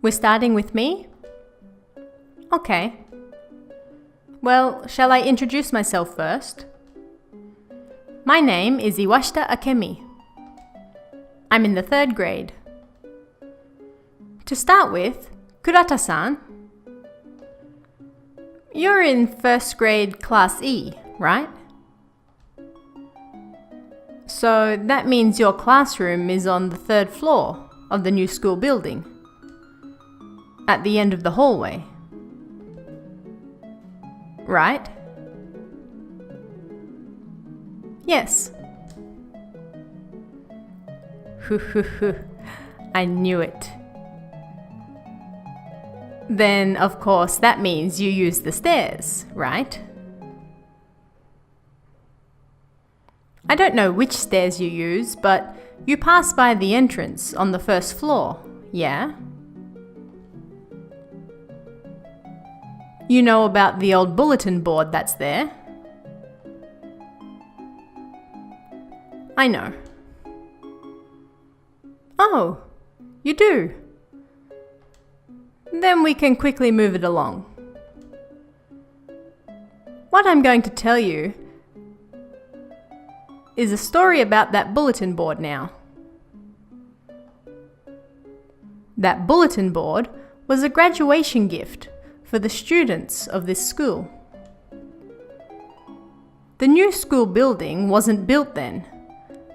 We're starting with me? Okay. Well, shall I introduce myself first? My name is Iwashita Akemi. I'm in the 3rd grade. To start with, Kurata-san. You're in 1st grade Class E, right? So that means your classroom is on the 3rd floor of the new school building, at the end of the hallway. Right? Yes. I knew it. Then, of course, that means you use the stairs, right? I don't know which stairs you use, but you pass by the entrance on the 1st floor, yeah? You know about the old bulletin board that's there? I know. Oh, you do? Then we can quickly move it along. What I'm going to tell you is a story about that bulletin board now. That bulletin board was a graduation gift for the students of this school. The new school building wasn't built then,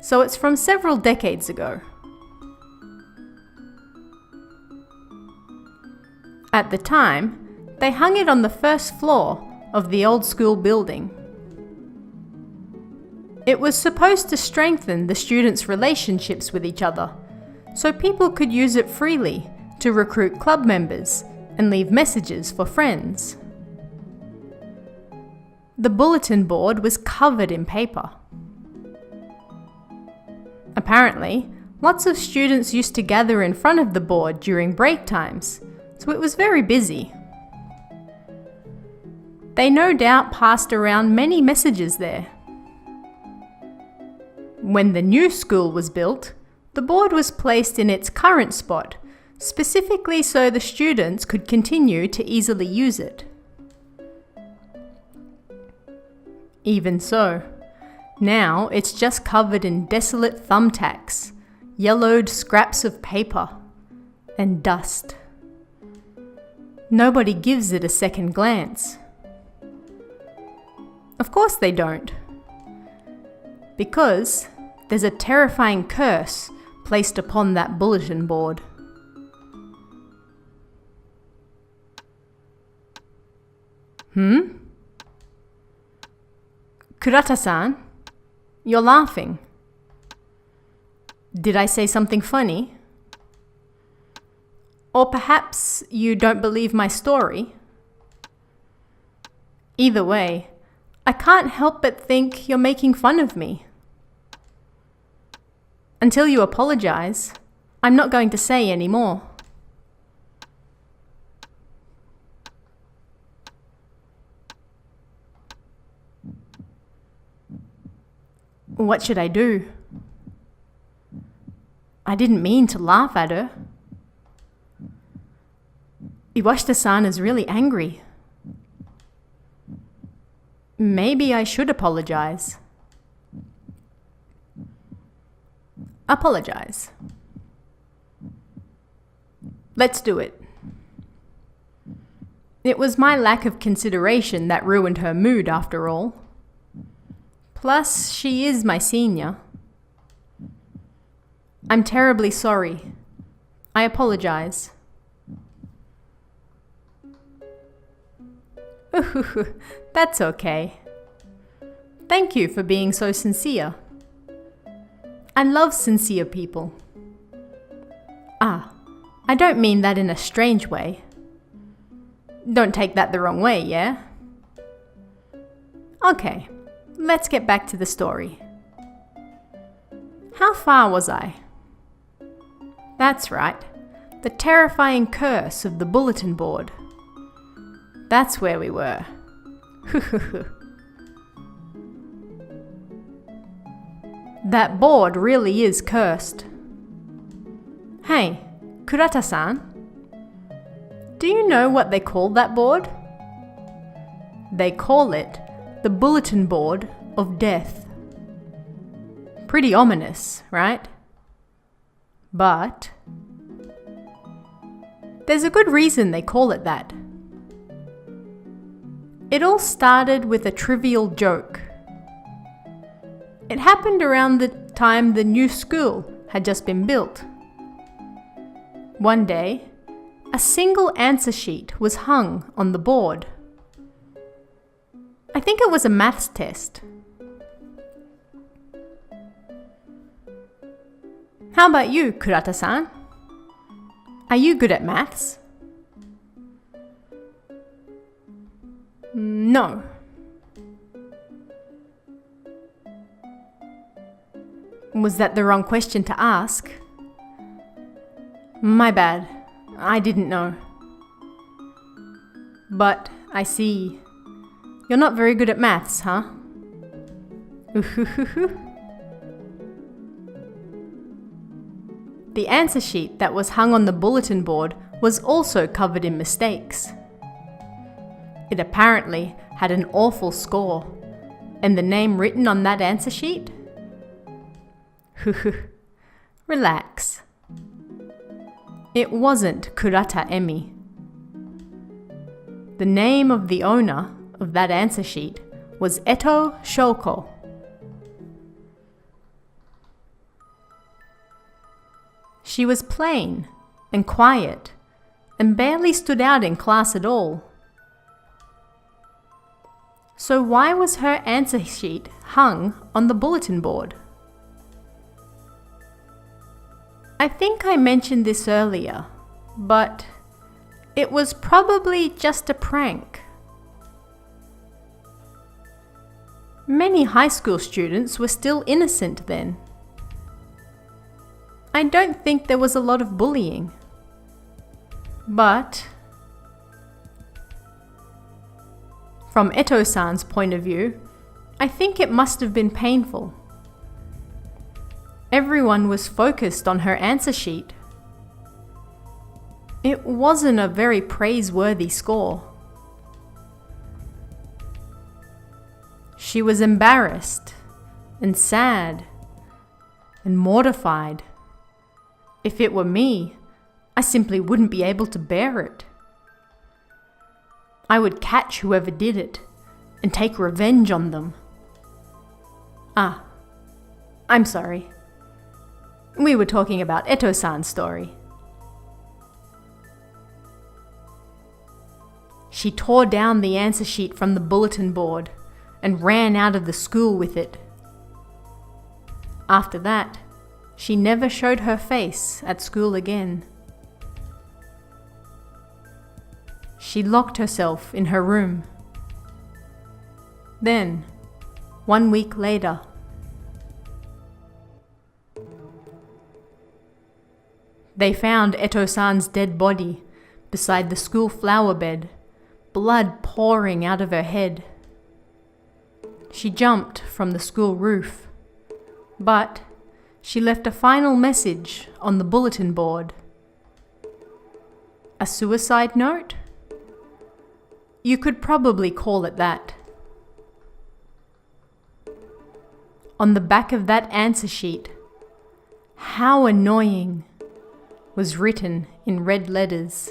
so it's from several decades ago. At the time, they hung it on the 1st floor of the old school building. It was supposed to strengthen the students' relationships with each other, so people could use it freely to recruit club members and leave messages for friends. The bulletin board was covered in paper. Apparently, lots of students used to gather in front of the board during break times, so it was very busy. They no doubt passed around many messages there. When the new school was built, the board was placed in its current spot, specifically so the students could continue to easily use it. Even so, now it's just covered in desolate thumbtacks, yellowed scraps of paper, and dust. Nobody gives it a second glance. Of course they don't. Because there's a terrifying curse placed upon that bulletin board. Kurata-san, you're laughing. Did I say something funny? Or perhaps you don't believe my story? Either way, I can't help but think you're making fun of me. Until you apologize, I'm not going to say any more. What should I do? I didn't mean to laugh at her. Iwashita-san is really angry. Maybe I should apologize. Apologize. Let's do it. It was my lack of consideration that ruined her mood after all. Plus, she is my senior. I'm terribly sorry. I apologize. That's okay. Thank you for being so sincere. I love sincere people. I don't mean that in a strange way. Don't take that the wrong way, yeah? Okay, let's get back to the story. How far was I? That's right, the terrifying curse of the bulletin board. That's where we were. That board really is cursed. Hey, Kurata-san, Do you know what they call that board? They call it the Bulletin Board of Death. Pretty ominous, right? But there's a good reason they call it that. It all started with a trivial joke. It happened around the time the new school had just been built. One day, a single answer sheet was hung on the board. I think it was a maths test. How about you, Kurata-san? Are you good at maths? No. Was that the wrong question to ask? My bad. I didn't know. But I see. You're not very good at maths, huh? The answer sheet that was hung on the bulletin board was also covered in mistakes. It apparently had an awful score, and the name written on that answer sheet? Relax. It wasn't Kurata Emi. The name of the owner of that answer sheet was Eto Shoko. She was plain and quiet and barely stood out in class at all. So why was her answer sheet hung on the bulletin board? I think I mentioned this earlier, but it was probably just a prank. Many high school students were still innocent then. I don't think there was a lot of bullying. But from Eto-san's point of view, I think it must have been painful. Everyone was focused on her answer sheet. It wasn't a very praiseworthy score. She was embarrassed and sad and mortified. If it were me, I simply wouldn't be able to bear it. I would catch whoever did it and take revenge on them. I'm sorry. We were talking about Eto-san's story. She tore down the answer sheet from the bulletin board and ran out of the school with it. After that, she never showed her face at school again. She locked herself in her room. Then, 1 week later, they found Eto-san's dead body beside the school flower bed, blood pouring out of her head. She jumped from the school roof, but she left a final message on the bulletin board. A suicide note? You could probably call it that. On the back of that answer sheet, "How annoying," was written in red letters.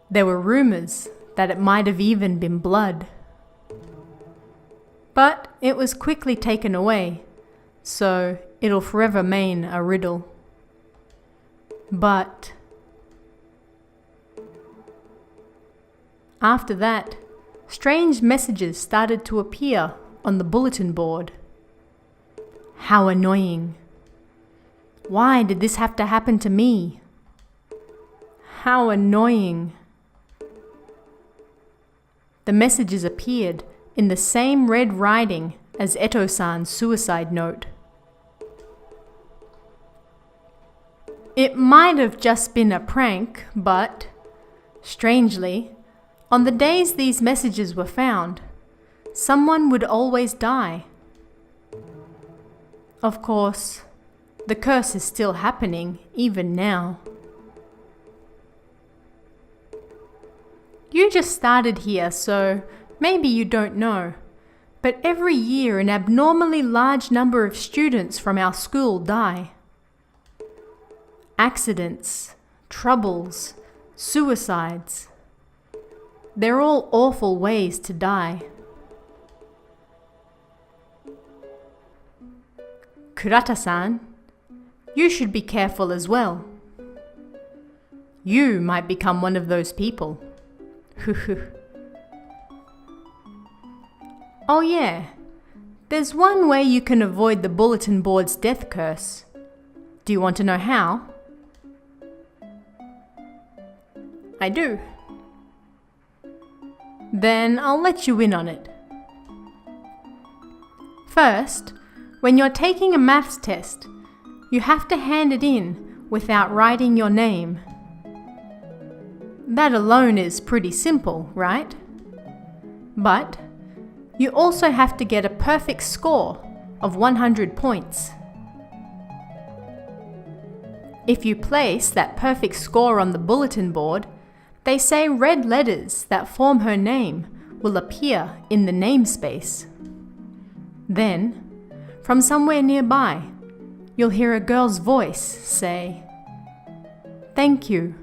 There were rumors that it might have even been blood. But it was quickly taken away, so it'll forever remain a riddle. But after that, strange messages started to appear on the bulletin board. How annoying. Why did this have to happen to me? How annoying. The messages appeared in the same red writing as Eto-san's suicide note. It might have just been a prank, but, strangely, on the days these messages were found, someone would always die. Of course, The curse is still happening, even now. You just started here, so maybe you don't know. But every year an abnormally large number of students from our school die. Accidents, troubles, suicides. They're all awful ways to die. Kurata-san, you should be careful as well. You might become one of those people. Oh yeah, there's one way you can avoid the bulletin board's death curse. Do you want to know how? I do. Then I'll let you in on it. First, when you're taking a maths test, you have to hand it in without writing your name. That alone is pretty simple, right? But you also have to get a perfect score of 100 points. If you place that perfect score on the bulletin board, they say red letters that form her name will appear in the namespace. Then, from somewhere nearby, you'll hear a girl's voice say, "Thank you."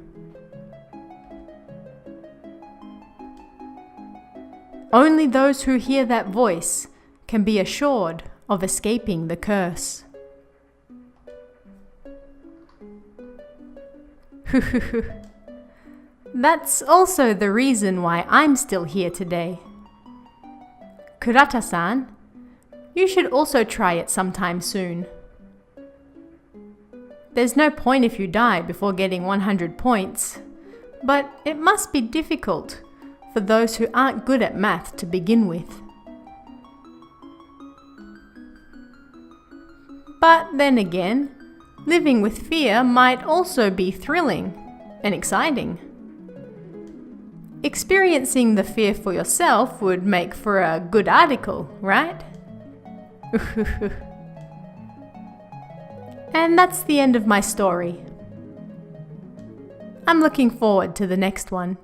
Only those who hear that voice can be assured of escaping the curse. That's also the reason why I'm still here today. Kurata-san, you should also try it sometime soon. There's no point if you die before getting 100 points, but it must be difficult for those who aren't good at math to begin with. But then again, living with fear might also be thrilling and exciting. Experiencing the fear for yourself would make for a good article, right? And that's the end of my story. I'm looking forward to the next one.